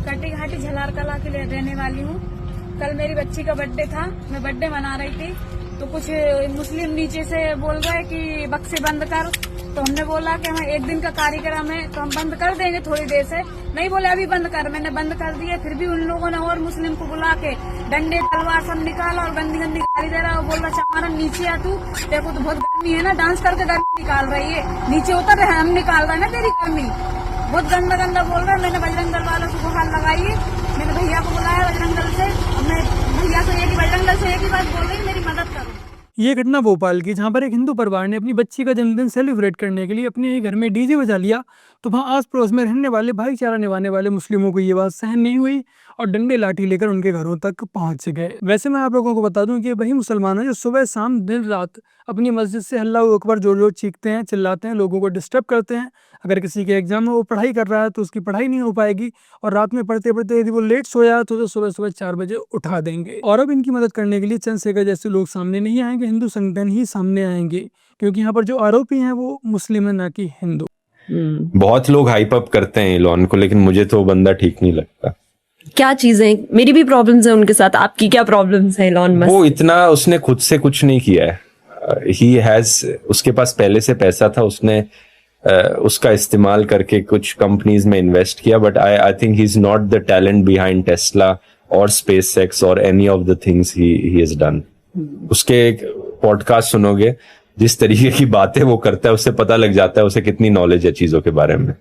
कटी घाटी झलार कला के लिए रहने वाली हूँ। कल मेरी बच्ची का बर्थडे था, मैं बर्थडे मना रही थी तो कुछ मुस्लिम नीचे से बोल रहे कि बक्से बंद कर। तो हमने बोला कि हमें एक दिन का कार्यक्रम है तो हम बंद कर देंगे थोड़ी देर से। नहीं बोले अभी बंद कर, मैंने बंद कर दिए। फिर भी उन लोगों ने और मुस्लिम को बुला के डंडे तलवार सब निकाला और गंदी गंदी गाली दे रहा है। बोल रहा चमारा नीचे आ, तू देखो तो बहुत गर्मी है ना, डांस करके गर्मी निकाल रही है, नीचे उतर रहे हम निकाल रहे हैं ना तेरी गर्मी। बहुत गंदा गंदा बोल रहा है। मैंने बजरंग दल वालों से गुहार लगाई है, मैंने भैया को बुलाया बजरंग दल से, और मैं भैया से एक ही बजरंग दल से एक ही बात बोल रही, मेरी मदद करो। ये घटना भोपाल की, जहाँ पर एक हिंदू परिवार ने अपनी बच्ची का जन्मदिन सेलिब्रेट करने के लिए अपने ही घर में डीजे बजा लिया, तो वहाँ आस पड़ोस में रहने वाले भाईचारा निभाने वाले मुस्लिमों को ये बात सहन नहीं हुई और डंडे लाठी लेकर उनके घरों तक पहुंच गए। वैसे मैं आप लोगों को बता दूं कि वही मुसलमान है जो सुबह शाम दिन रात अपनी मस्जिद से अल्लाहू अकबर जोर जोर चीखते हैं, चिल्लाते हैं, लोगों को डिस्टर्ब करते हैं। अगर किसी के एग्जाम में वो पढ़ाई कर रहा है तो उसकी पढ़ाई नहीं हो पाएगी, और रात में पढ़ते पढ़ते यदि वो लेट सोया तो सुबह सुबह 4 बजे उठा देंगे। और अब इनकी मदद करने के लिए चंद्रशेखर जैसे लोग सामने नहीं आएंगे, हिंदू संगठन ही सामने आएंगे, क्योंकि यहाँ पर जो आरोपी हैं वो मुस्लिम है, ना कि हिंदू। बहुत लोग हाइप अप करते हैं इलॉन को, लेकिन मुझे तो बंदा ठीक नहीं लगता। क्या चीजें, मेरी भी प्रॉब्लम्स हैं उनके साथ, आपकी क्या प्रॉब्लम्स हैं इलॉन मस्क? वो इतना उसने खुद से कुछ नहीं किया है। ही हैज, उसके पास पहले से पैसा था, उसने उसका इस्तेमाल करके कुछ कंपनीज में इन्वेस्ट किया, but I think he is not the talent behind Tesla और स्पेसएक्स और any of the things he has done. उसके एक पॉडकास्ट सुनोगे, जिस तरीके की बातें वो करता है उससे पता लग जाता है उसे कितनी नॉलेज है चीजों के बारे में,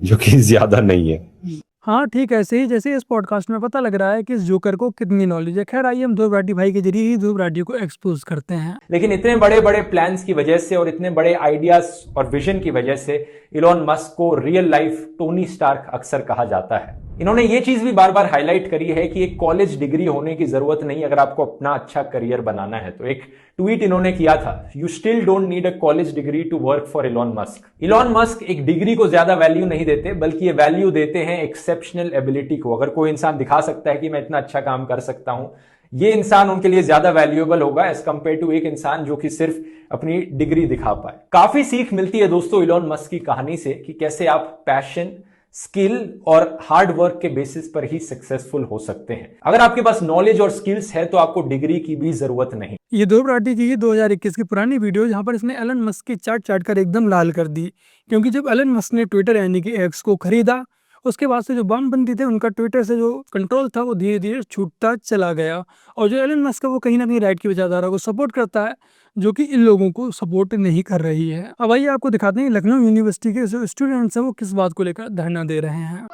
जो कि ज्यादा नहीं है। हाँ ठीक ऐसे ही जैसे इस पॉडकास्ट में पता लग रहा है कि इस जोकर को कितनी नॉलेज है। खैर आइए हम ध्रुव राठी भाई के जरिए ही ध्रुव राठी को एक्सपोज करते हैं। लेकिन इतने बड़े बड़े प्लान्स की वजह से और इतने बड़े आइडियाज और विजन की वजह से इलॉन मस्क को रियल लाइफ टोनी स्टार्क अक्सर कहा जाता है। इन्होंने ये चीज भी बार बार हाईलाइट करी है कि एक कॉलेज डिग्री होने की जरूरत नहीं अगर आपको अपना अच्छा करियर बनाना है। तो एक ट्वीट इन्होंने किया था, you still don't need a college degree to work for Elon Musk. Elon Musk एक डिग्री को ज्यादा वैल्यू नहीं देते, बल्कि ये वैल्यू देते हैं एक्सेप्शनल एबिलिटी को। अगर कोई इंसान दिखा सकता है कि मैं इतना अच्छा काम कर सकता हूं, ये इंसान उनके लिए ज्यादा वैल्यूएबल होगा एज कंपेयर टू एक इंसान जो कि सिर्फ अपनी डिग्री दिखा पाए। काफी सीख मिलती है दोस्तों इलॉन मस्क की कहानी से कि कैसे आप पैशन, स्किल और हार्ड वर्क के बेसिस पर ही सक्सेसफुल हो सकते हैं। अगर आपके पास नॉलेज और स्किल्स है तो आपको डिग्री की भी जरूरत नहीं। ये ध्रुव राठी की 2021 की पुरानी वीडियो, जहां पर इसने एलन मस्क की चाट कर एकदम लाल कर दी, क्योंकि जब एलन मस्क ने ट्विटर यानी कि एक्स को खरीदा, उसके बाद से जो वामपंथी थे उनका ट्विटर से जो कंट्रोल था वो धीरे धीरे छूटता चला गया। और जो एलन मस्क है वो कहीं ना कहीं राइट की विचारधारा को सपोर्ट करता है, जो कि इन लोगों को सपोर्ट नहीं कर रही है। अब आइए आपको दिखाते हैं लखनऊ यूनिवर्सिटी के जो स्टूडेंट्स हैं वो किस बात को लेकर धरना दे रहे हैं।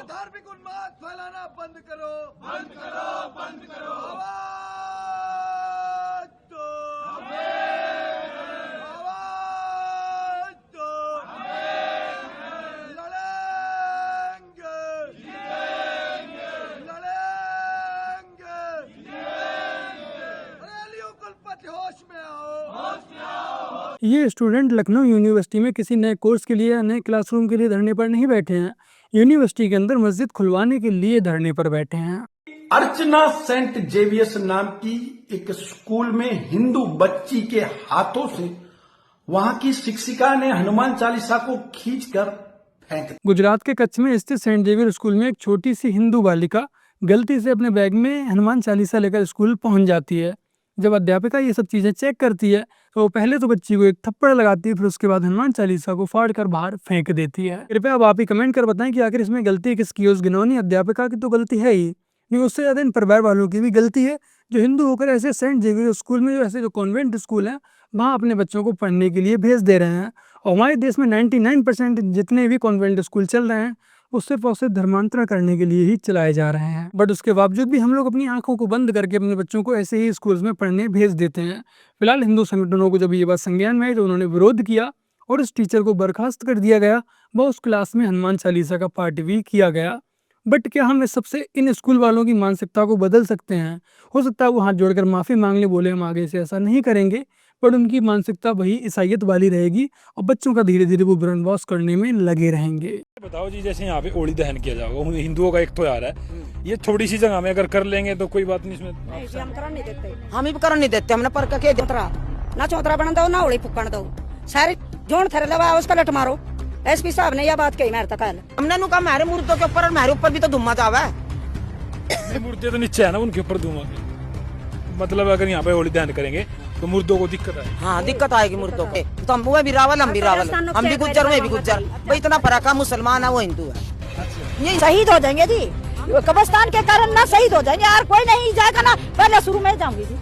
धार्मिक उन्माद फैलाना बंद करो, बंद करो, बंद करो। ये स्टूडेंट लखनऊ यूनिवर्सिटी में किसी नए कोर्स के लिए या नए क्लासरूम के लिए धरने पर नहीं बैठे हैं, यूनिवर्सिटी के अंदर मस्जिद खुलवाने के लिए धरने पर बैठे हैं। अर्चना सेंट जेवियर्स नाम की एक स्कूल में हिंदू बच्ची के हाथों से वहां की शिक्षिका ने हनुमान चालीसा को खींचकर फेंक दिया। गुजरात के कच्छ में स्थित सेंट जेवियर स्कूल में एक छोटी सी हिंदू बालिका गलती से अपने बैग में हनुमान चालीसा लेकर स्कूल पहुंच जाती है। जब अध्यापिका ये सब चीजें चेक करती है तो पहले तो बच्ची को एक थप्पड़ लगाती है, फिर उसके बाद हनुमान चालीसा को फाड़ कर बाहर फेंक देती है। कृपया अब आप ही कमेंट कर बताएं कि आखिर इसमें गलती किसकी है। उस गिनौनी अध्यापिका की तो गलती है ही नहीं, उससे ज्यादा इन परिवार वालों की भी गलती है जो हिंदू होकर ऐसे सेंट जेवियर स्कूल में, जो ऐसे जो कॉन्वेंट स्कूल है, वहाँ अपने बच्चों को पढ़ने के लिए भेज दे रहे हैं। और हमारे देश में 99% जितने भी कॉन्वेंट स्कूल चल रहे हैं वो सिर्फ और सिर्फ धर्मांतरण करने के लिए ही चलाए जा रहे हैं। बट उसके बावजूद भी हम लोग अपनी आंखों को बंद करके अपने बच्चों को ऐसे ही स्कूल्स में पढ़ने भेज देते हैं। फिलहाल हिंदू संगठनों को जब ये बात संज्ञान में आई तो उन्होंने विरोध किया और इस टीचर को बर्खास्त कर दिया गया। वह उस क्लास में हनुमान चालीसा का पाठ भी किया गया। बट क्या हम इस सबसे इन स्कूल वालों की मानसिकता को बदल सकते हैं? हो सकता है वो हाथ जोड़कर माफ़ी मांग ले, बोले हम आगे से ऐसा नहीं करेंगे, पर उनकी मानसिकता वही ईसाइयत वाली रहेगी और बच्चों का धीरे धीरे वो ब्रेन वॉश करने में लगे रहेंगे। बताओ जी, जैसे यहाँ पे होली दहन किया जाएगा हिंदुओं का एक त्योहार है, ये थोड़ी सी जगह में अगर कर लेंगे तो कोई बात नहीं इसमें। हम कर नहीं देते, हम भी कर नहीं देते, हमने पर के चौतरा ना चौतरा बना दो ना होली फुकन दो, सारे जोन थरे लगा उसका लट मारो, एसपी साहब ने यह बात कही मेरे तक कल। हमने नु कहा मेरे मुर्दों के ऊपर और मेरे ऊपर भी तो धुम्मा जावा है। नहीं, मुर्दे तो नीचे है ना, उनके ऊपर धुआं। मतलब अगर यहाँ पे होली दहन करेंगे तो मुर्दों को दिक्कत आएगी। हाँ दिक्कत आएगी मुर्दों को। तो हम भी रावल, हम भी रावल, हम भी गुज्जर, वे भी गुज्जर। भाई इतना फर्क है, मुसलमान है वो हिंदू है। ये शहीद हो जाएंगे जी कब्रिस्तान के कारण ना, शहीद हो जाएंगे यार, कोई नहीं जाएगा ना। पहले शुरू में जाऊंगी जी।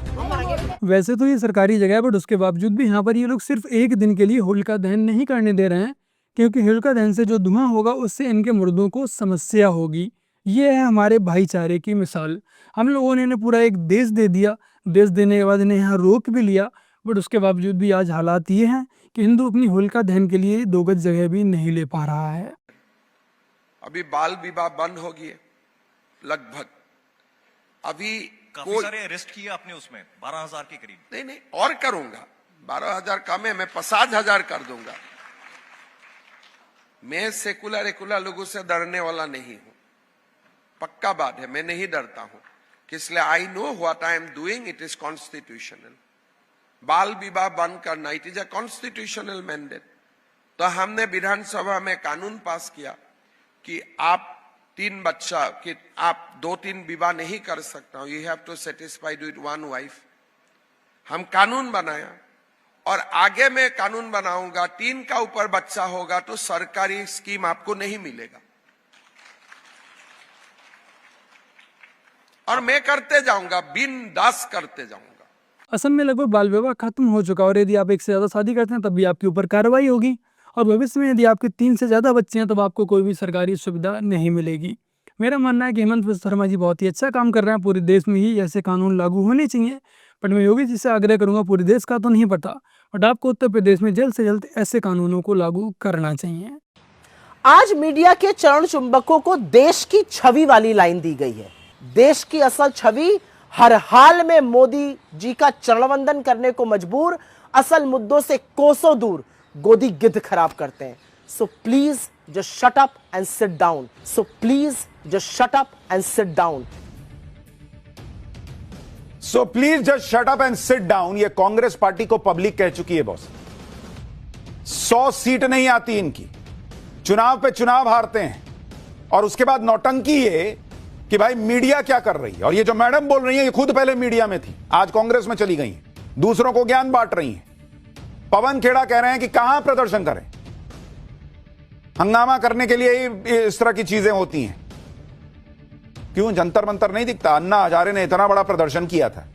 वैसे तो ये सरकारी जगह है, बट उसके बावजूद भी यहाँ पर ये लोग सिर्फ एक दिन के लिए होलिका दहन नहीं करने दे रहे हैं, क्योंकि होलिका दहन से जो धुआं होगा उससे इनके मुर्दों को समस्या होगी। ये है हमारे भाईचारे की मिसाल। हम लोगों ने इन्हें पूरा एक देश दे दिया, देश देने के बाद इन्हें यहाँ रोक भी लिया, बट उसके बावजूद भी आज हालात ये हैं कि हिंदू अपनी होलिका दहन के लिए 2 गज जगह भी नहीं ले पा रहा है। अभी बाल विवाह बंद हो गए लगभग। अभी काफी सारे अरेस्ट किए आपने, उसमें 12,000 के करीब। नहीं और करूंगा, 12,000 कम है, मैं 50,000 कर दूंगा। मैं सेकुलर लोगों से डरने वाला नहीं हूं, पक्का बात है, मैं नहीं डरता हूं। इसलिए I know what I am doing, it is constitutional. बाल विवाह बंद करना, it is a constitutional mandate. तो हमने विधानसभा में कानून पास किया कि आप 3 बच्चा कि आप 2-3 विवाह नहीं कर सकता, you have to satisfied with 1 wife. हम कानून बनाया और आगे मैं कानून बनाऊंगा, 3 का ऊपर बच्चा होगा तो सरकारी स्कीम आपको नहीं मिलेगा। और मैं करते जाऊंगा, बिंदास करते जाऊंगा। असम में लगभग बाल विवाह खत्म हो चुका, और यदि आप 1 से ज़्यादा शादी करते हैं तब भी आपके ऊपर कार्रवाई होगी, और भविष्य में यदि आपके 3 से ज़्यादा बच्चे हैं तब आपको कोई भी सरकारी सुविधा नहीं मिलेगी। मेरा मानना है कि हेमंत बिस्वा शर्मा जी बहुत ही अच्छा काम कर रहे हैं, पूरे देश में ही ऐसे कानून लागू होने चाहिए। बट मैं योगी जी से आग्रह करूंगा, पूरे देश का तो नहीं पता, बट आपको उत्तर प्रदेश में जल्द से जल्द ऐसे कानूनों को लागू करना चाहिए। आज मीडिया के चरण चुंबकों को देश की छवि वाली लाइन दी गई है। देश की असल छवि हर हाल में मोदी जी का चरणवंदन करने को मजबूर, असल मुद्दों से कोसों दूर गोदी गिद्ध खराब करते हैं। So please just shut up and sit down. So please just shut up and sit down. So please just shut up and sit down, ये कांग्रेस पार्टी को पब्लिक कह चुकी है बॉस। 100 सीट नहीं आती इनकी, चुनाव पे चुनाव हारते हैं, और उसके बाद नौटंकी ये कि भाई मीडिया क्या कर रही है। और ये जो मैडम बोल रही है, ये खुद पहले मीडिया में थी, आज कांग्रेस में चली गई हैं, दूसरों को ज्ञान बांट रही हैं। पवन खेड़ा कह रहे हैं कि कहां प्रदर्शन करें, हंगामा करने के लिए ही इस तरह की चीजें होती हैं। क्यों जंतर मंतर नहीं दिखता? अन्ना हजारे ने इतना बड़ा प्रदर्शन किया था,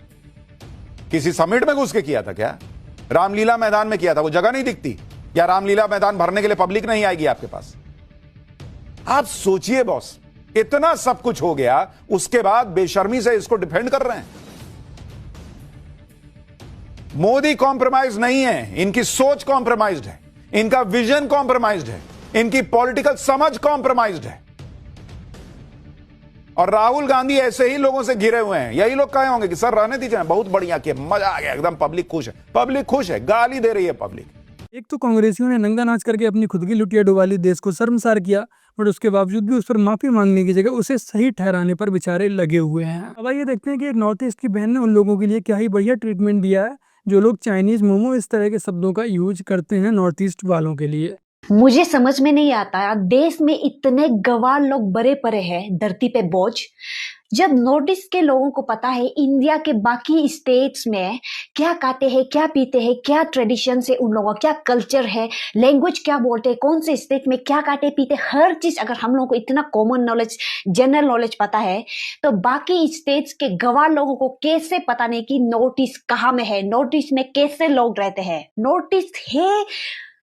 किसी समिट में घुस के किया था क्या? रामलीला मैदान में किया था, वो जगह नहीं दिखती? या रामलीला मैदान भरने के लिए पब्लिक नहीं आएगी आपके पास? आप सोचिए बॉस, इतना सब कुछ हो गया, उसके बाद बेशर्मी से इसको डिफेंड कर रहे हैं। मोदी कॉम्प्रोमाइज नहीं है, इनकी सोच कॉम्प्रोमाइज्ड है, इनका विजन कॉम्प्रोमाइज्ड है, इनकी पॉलिटिकल समझ कॉम्प्रोमाइज्ड है। और राहुल गांधी ऐसे ही लोगों से घिरे हुए हैं। यही लोग कहे होंगे कि सर रहने दीजिए, बहुत बढ़िया किया, मजा आ गया एकदम, पब्लिक खुश है। पब्लिक खुश है, गाली दे रही है पब्लिक। एक तो कांग्रेसियों ने नंगा नाच करके अपनी खुद की लुटिया डुबाली, देश को शर्मसार किया, बट उसके बावजूद भी उस पर माफी मांगने की जगह उसे सही ठहराने पर बेचारे लगे हुए हैं। अब आइए देखते हैं कि एक नॉर्थ ईस्ट की बहन ने उन लोगों के लिए क्या ही बढ़िया ट्रीटमेंट दिया है जो लोग चाइनीज मोमो इस तरह के शब्दों का यूज करते हैं नॉर्थ ईस्ट वालों के लिए। मुझे समझ में नहीं आता, देश में इतने गवार लोग बड़े पड़े हैं, धरती पे बोझ। जब नॉर्थ ईस्ट के लोगों को पता है इंडिया के बाकी स्टेट्स में क्या खाते हैं, क्या पीते हैं, क्या ट्रेडिशन है उन लोगों का, क्या कल्चर है, लैंग्वेज क्या बोलते हैं, कौन से स्टेट में क्या खाते पीते, हर चीज अगर हम लोगों को इतना कॉमन नॉलेज, जनरल नॉलेज पता है, तो बाकी स्टेट्स के गवार लोगों को कैसे पता नहीं कि नॉर्थ ईस्ट कहाँ में है, नॉर्थ ईस्ट में कैसे लोग रहते हैं, नॉर्थ ईस्ट है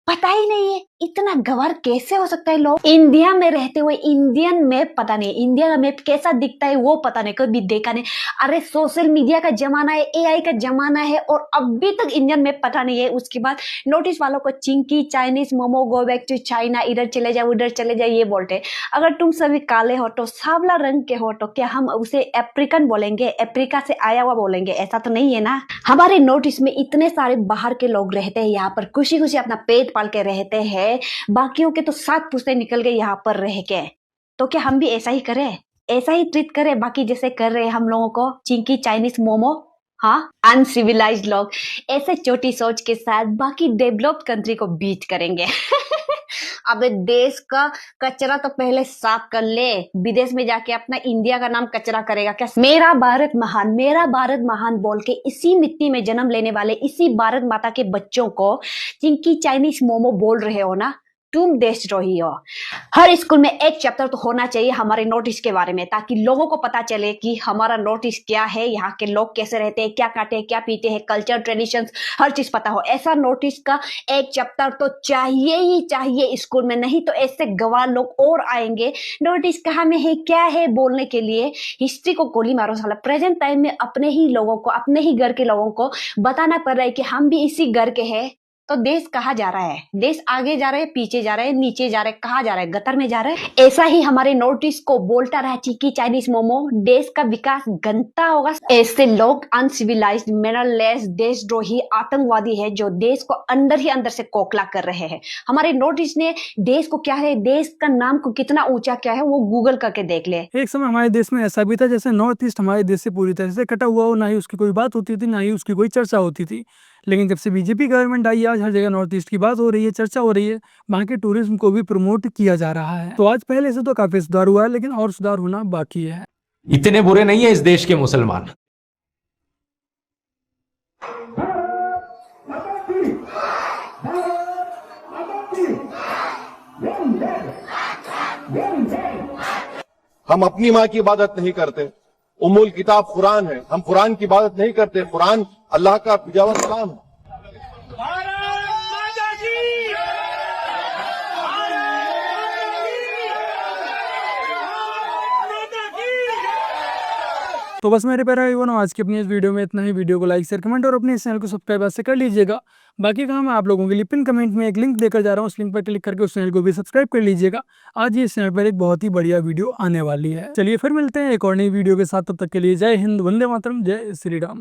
पता ही नहीं है। इतना गवार कैसे हो सकता है? लोग इंडिया में रहते हुए इंडियन मैप पता नहीं, इंडिया का मैप कैसा दिखता है वो पता नहीं, कभी देखा नहीं। अरे सोशल मीडिया का जमाना है, एआई का जमाना है, और अभी तक इंडियन मैप पता नहीं है। उसके बाद नोटिस वालों को chinky, Chinese momo, go back to China, इधर चले जाओ उधर चले जाओ ये बोलते। अगर तुम सभी काले हो तो, सांवला रंग के हो तो क्या हम उसे अफ्रीकन बोलेंगे, अफ्रीका से आया हुआ बोलेंगे? ऐसा तो नहीं है ना। हमारे नॉर्थ ईस्ट में इतने सारे बाहर के लोग रहते हैं, यहाँ पर खुशी खुशी अपना पेट पाल के रहते हैं, बाकियों के तो 7 पुश्ते निकल गए यहाँ पर रह के। तो क्या हम भी ऐसा ही करें, ऐसा ही ट्रीट करें बाकी जैसे कर रहे हैं हम लोगों को, चिंकी, चाइनीज मोमो? हाँ, अनसिविलाइज्ड लोग ऐसे छोटी सोच के साथ बाकी डेवलप्ड कंट्री को बीट करेंगे। अब देश का कचरा तो पहले साफ कर ले, विदेश में जाके अपना इंडिया का नाम कचरा करेगा क्या? मेरा भारत महान बोल के इसी मिट्टी में जन्म लेने वाले इसी भारत माता के बच्चों को चिंकी चाइनीज मोमो बोल रहे हो ना, तुम देशद्रोही हो। हर स्कूल में एक चैप्टर तो होना चाहिए हमारे नॉर्थ ईस्ट के बारे में, ताकि लोगों को पता चले कि हमारा नॉर्थ ईस्ट क्या है, यहाँ के लोग कैसे रहते हैं, क्या खाते हैं, क्या पीते हैं, कल्चर, ट्रेडिशंस, हर चीज पता हो। ऐसा नॉर्थ ईस्ट का एक चैप्टर तो चाहिए ही चाहिए स्कूल में, नहीं तो ऐसे गवार लोग और आएंगे नॉर्थ ईस्ट कहाँ में है, क्या है बोलने के लिए। हिस्ट्री को गोली मारो साला। प्रेजेंट टाइम में अपने ही लोगों को, अपने ही घर के लोगों को बताना पड़ रहा है कि हम भी इसी घर के हैं। तो देश कहाँ जा रहा है? देश आगे जा रहा है, पीछे जा रहा है, नीचे जा रहा है, कहाँ जा रहा है? गतर में जा रहा है। ऐसा ही हमारे नॉर्थ ईस्ट को बोलता रहा चिकी चाइनीज मोमो, देश का विकास गंता होगा। ऐसे लोग अनसिविलाइज्ड, मैनरलेस, देशद्रोही, आतंकवादी है जो देश को अंदर ही अंदर से खोखला कर रहे हैं। हमारे नॉर्थ ईस्ट ने देश को क्या है, देश का नाम को कितना ऊंचा क्या है वो गूगल करके देख ले। एक समय हमारे देश में ऐसा भी था जैसे नॉर्थ ईस्ट हमारे देश से पूरी तरह से कटा हुआ हो, ना ही उसकी कोई बात होती थी, ना ही उसकी कोई चर्चा होती थी। लेकिन जब से बीजेपी गवर्नमेंट आई, आज हर जगह नॉर्थ ईस्ट की बात हो रही है, चर्चा हो रही है, वहाँ के टूरिज्म को भी प्रमोट किया जा रहा है। तो आज पहले से तो काफी सुधार हुआ है, लेकिन और सुधार होना बाकी है। इतने बुरे नहीं है इस देश के मुसलमान। हम अपनी माँ की इबादत नहीं करते, उम्मुल किताब कुरान है, हम कुरान की इबादत नहीं करते, कुरान अल्लाह का पिजावर कलाम है। तो बस मेरे प्यारे भाइयों, आज की अपनी इस वीडियो में इतना ही। वीडियो को लाइक, शेयर, कमेंट और अपने इस चैनल को सब्सक्राइब से कर लीजिएगा। बाकी का मैं आप लोगों के लिए पिन कमेंट में एक लिंक देकर जा रहा हूँ, उस लिंक पर क्लिक करके उस चैनल को भी सब्सक्राइब कर लीजिएगा। आज ये इस चैनल पर एक बहुत ही बढ़िया वीडियो आने वाली है। चलिए फिर मिलते हैं एक और नई वीडियो के साथ, तब तक के लिए जय हिंद, वंदे मातरम, जय श्री राम।